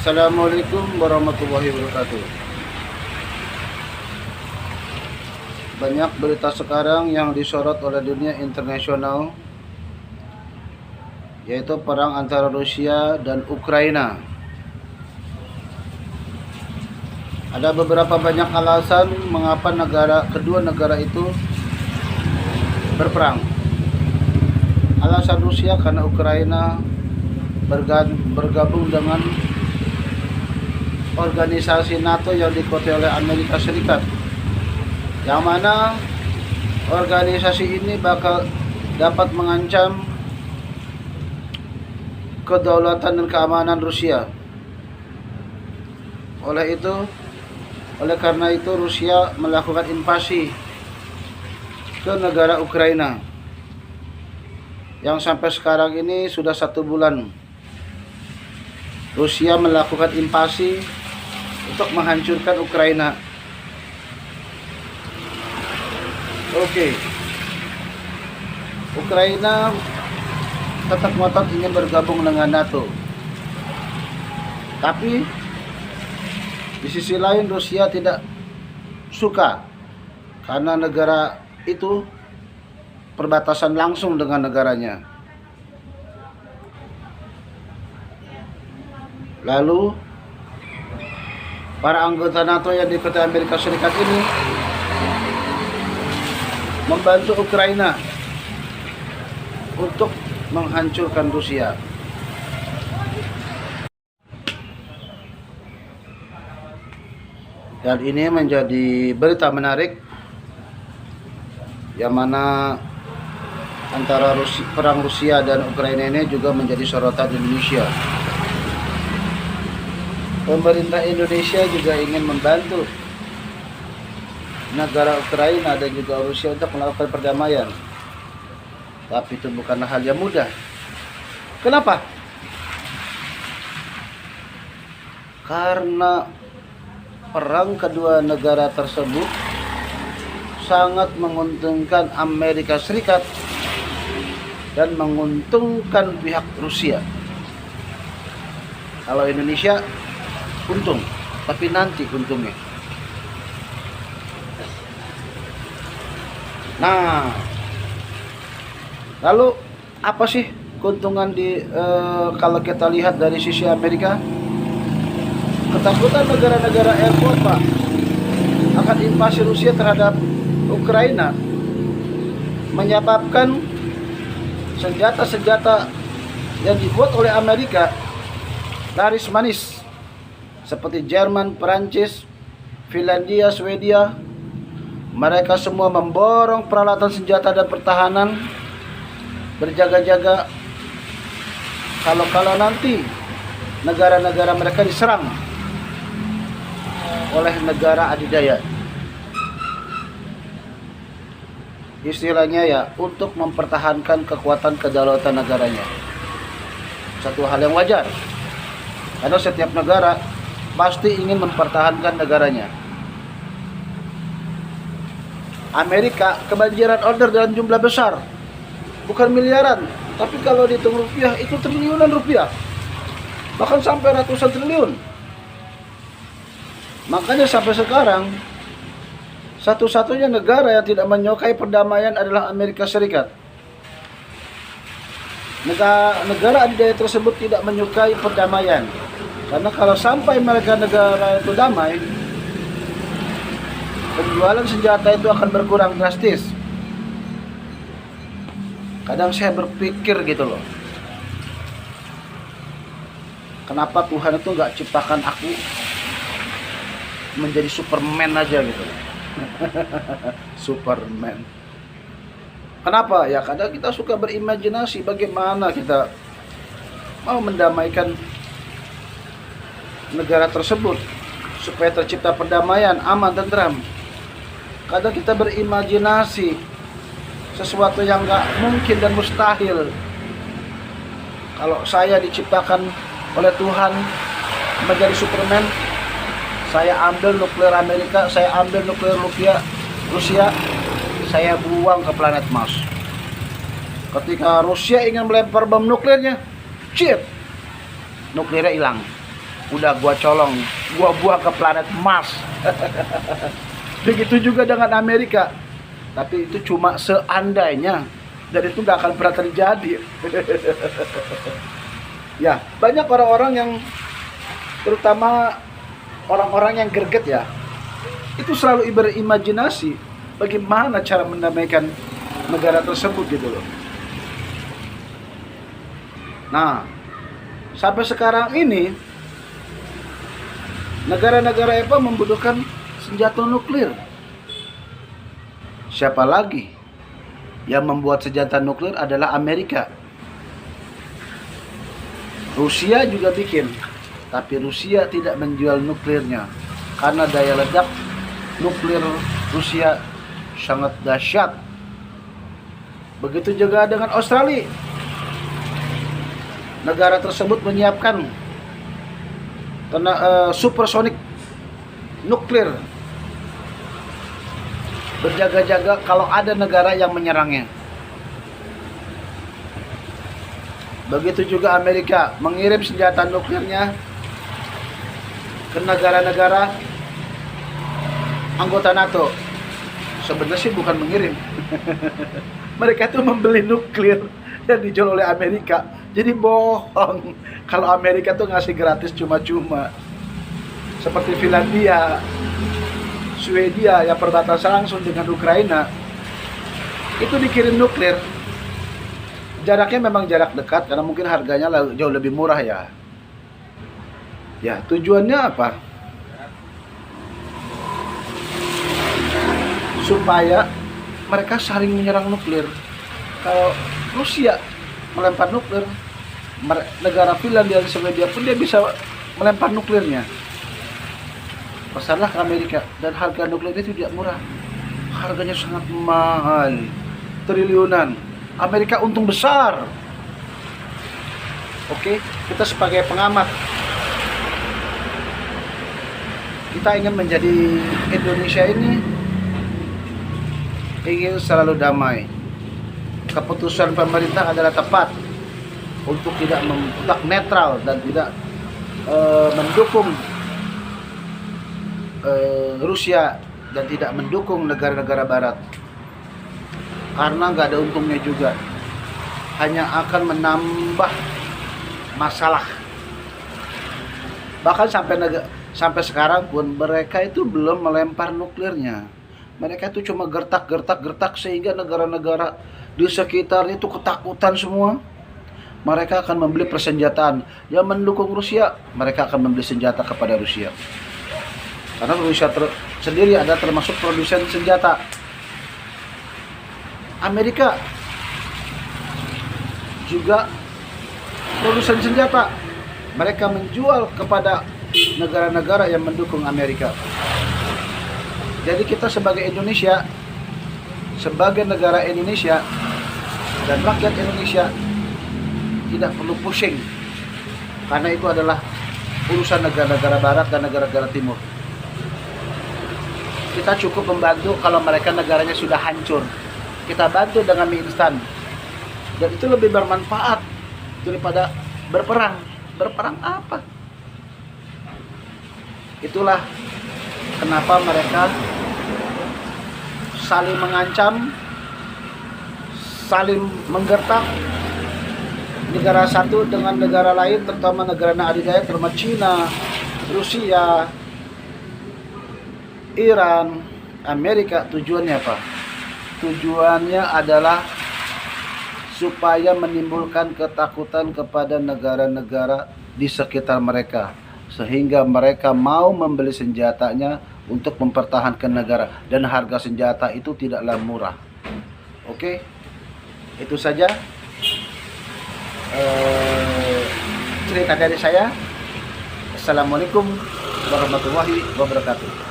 Assalamualaikum warahmatullahi wabarakatuh. Banyak berita sekarang yang disorot oleh dunia internasional, yaitu perang antara Rusia dan Ukraina. Ada beberapa banyak alasan mengapa kedua negara itu berperang. Alasan Rusia karena Ukraina bergabung dengan organisasi NATO yang dikuasai oleh Amerika Serikat, yang mana organisasi ini bakal dapat mengancam kedaulatan dan keamanan Rusia. Oleh karena itu Rusia melakukan invasi ke negara Ukraina, yang sampai sekarang ini sudah 1 bulan. Rusia melakukan invasi untuk menghancurkan Ukraina. Ukraina tetap ngotot ingin bergabung dengan NATO. Tapi di sisi lain Rusia tidak suka karena negara itu perbatasan langsung dengan negaranya. Lalu para anggota NATO yang dikuasai Amerika Serikat ini membantu Ukraina untuk menghancurkan Rusia. Dan ini menjadi berita menarik, yang mana antara perang Rusia dan Ukraina ini juga menjadi sorotan Indonesia. Pemerintah Indonesia juga ingin membantu negara Ukraina dan juga Rusia untuk melakukan perdamaian. Tapi itu bukanlah hal yang mudah. Kenapa? Karena perang kedua negara tersebut sangat menguntungkan Amerika Serikat dan menguntungkan pihak Rusia. Kalau Indonesia untung, tapi nanti untungnya. Nah, lalu apa sih keuntungan kalau kita lihat dari sisi Amerika? Ketakutan negara-negara Eropa akan invasi Rusia terhadap Ukraina menyebabkan senjata-senjata yang dibuat oleh Amerika laris manis, seperti Jerman, Perancis, Finlandia, Swedia. Mereka semua memborong peralatan senjata dan pertahanan, berjaga-jaga kalau nanti negara-negara mereka diserang oleh negara adidaya. Istilahnya ya, untuk mempertahankan kekuatan kedaulatan negaranya. Satu hal yang wajar, karena setiap negara pasti ingin mempertahankan negaranya. Amerika kebanjiran order dalam jumlah besar, bukan miliaran, tapi kalau dihitung rupiah itu triliunan rupiah, bahkan sampai ratusan triliun. Makanya sampai sekarang satu-satunya negara yang tidak menyukai perdamaian adalah Amerika Serikat. Negara adidaya tersebut tidak menyukai perdamaian, karena kalau sampai negara itu damai, penjualan senjata itu akan berkurang drastis. Kadang saya berpikir gitu loh, kenapa Tuhan itu nggak ciptakan aku menjadi Superman aja gitu. Superman. Kenapa? Ya kadang kita suka berimajinasi bagaimana kita mau mendamaikan negara tersebut supaya tercipta perdamaian, aman, tentram. Kadang kita berimajinasi sesuatu yang gak mungkin dan mustahil. Kalau saya diciptakan oleh Tuhan menjadi Superman, saya ambil nuklir Amerika, saya ambil nuklir Rusia, saya buang ke planet Mars. Ketika Rusia ingin melempar bom nuklirnya, chip, nuklirnya hilang. udah gua colong, gua buang ke planet Mars. Begitu juga dengan Amerika. Tapi itu cuma seandainya, dan itu nggak akan pernah terjadi. Ya, banyak orang-orang yang, terutama orang-orang yang greget ya, itu selalu berimajinasi bagaimana cara mendamaikan negara tersebut gitu loh. Nah, sampai sekarang ini negara-negara Eropa membutuhkan senjata nuklir. Siapa lagi yang membuat senjata nuklir adalah Amerika. Rusia juga bikin, tapi Rusia tidak menjual nuklirnya karena daya ledak nuklir Rusia sangat dahsyat. Begitu juga dengan Australia. Negara tersebut menyiapkan supersonik nuklir, berjaga-jaga kalau ada negara yang menyerangnya. Begitu juga Amerika mengirim senjata nuklirnya ke negara-negara anggota NATO. Sebenarnya sih bukan mengirim. Mereka itu membeli nuklir yang dijual oleh Amerika. Jadi bohong kalau Amerika tuh ngasih gratis cuma-cuma. Seperti Finlandia, Swedia yang perbatasan langsung dengan Ukraina, itu dikirim nuklir. Jaraknya memang jarak dekat karena mungkin harganya jauh lebih murah ya. Ya, tujuannya apa? Supaya mereka saling menyerang nuklir. Kalau Rusia melempar nuklir, negara Finlandia dan Swedia pun dia bisa melempar nuklirnya. Pesanlah ke Amerika, dan harga nuklir itu tidak murah. Harganya sangat mahal, triliunan. Amerika untung besar. Oke, kita sebagai pengamat, kita ingin menjadi Indonesia ini ingin selalu damai. Keputusan pemerintah adalah tepat untuk tidak netral dan tidak mendukung Rusia dan tidak mendukung negara-negara Barat, karena nggak ada untungnya juga, hanya akan menambah masalah. Bahkan sampai sekarang pun mereka itu belum melempar nuklirnya. Mereka itu cuma gertak sehingga negara-negara di sekitarnya itu ketakutan semua. Mereka akan membeli persenjataan yang mendukung Rusia. Mereka akan membeli senjata kepada Rusia. Karena Rusia sendiri ada termasuk produsen senjata. Amerika juga produsen senjata. Mereka menjual kepada negara-negara yang mendukung Amerika. Jadi kita sebagai Indonesia, sebagai negara Indonesia dan rakyat Indonesia tidak perlu pusing, karena itu adalah urusan negara-negara Barat dan negara-negara Timur. Kita cukup membantu kalau mereka negaranya sudah hancur. Kita bantu dengan mie instan, dan itu lebih bermanfaat daripada berperang. Berperang apa? Itulah kenapa mereka saling mengancam, saling menggertak negara satu dengan negara lain, terutama negara adidaya termasuk Cina, Rusia, Iran, Amerika. Tujuannya apa? Tujuannya adalah supaya menimbulkan ketakutan kepada negara-negara di sekitar mereka, sehingga mereka mau membeli senjatanya untuk mempertahankan negara, dan harga senjata itu tidaklah murah. Oke, itu saja cerita dari saya. Assalamualaikum warahmatullahi wabarakatuh.